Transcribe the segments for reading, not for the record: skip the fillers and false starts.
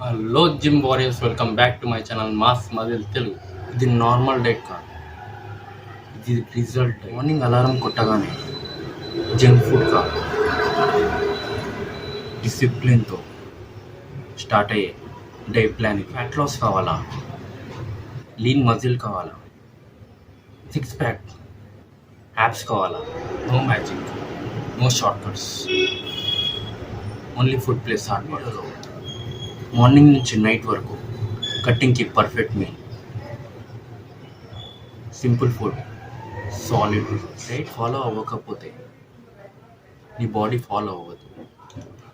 Hello gym warriors, welcome back to my channel mass muscle Telugu. ఇది normal diet కాదు, ఇది result. Morning alarm కొట్టగానే junk food కాదు, డిసిప్లిన్తో స్టార్ట్ అయ్యే డైట్ ప్లాన్. ఫ్యాట్ లాస్ కావాలా, లీన్ మజిల్ కావాలా, సిక్స్ ప్యాక్ యాప్స్ కావాలా? No magic, no short cuts, only food plus hard work. Morning నుంచి నైట్ వరకు కట్టింగ్కి perfect meal, simple food, solid diet. Follow అవ్వకపోతే నీ బాడీ ఫాలో అవ్వదు.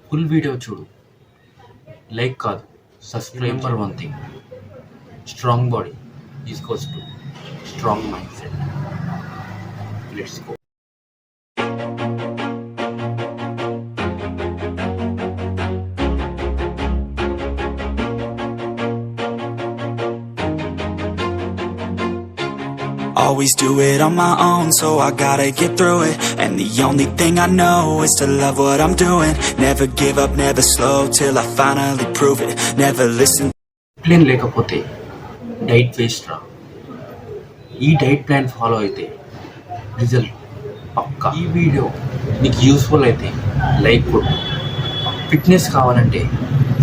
ఫుల్ వీడియో చూడు, లైక్ కాదు subscribe. For one thing, strong body equals to strong mind set. Let's go. Always do it on my own, so I gotta get through it. And the only thing I know is to love what I'm doing. Never give up, never slow, till I finally prove it. Never listen. Plan లేకపోతే diet waste రా. ఈ diet plan follow అయితే result పక్కా. ఈ video నీకు useful అయితే like కొట్టు, fitness కావాలంటే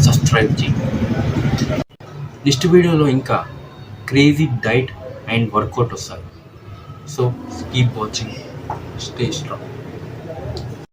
subscribe చేయి. నెక్స్ట్ వీడియోలో ఇంకా క్రేజీ డైట్ అండ్ వర్కౌట్ వస్తాయి. So keep watching, stay strong.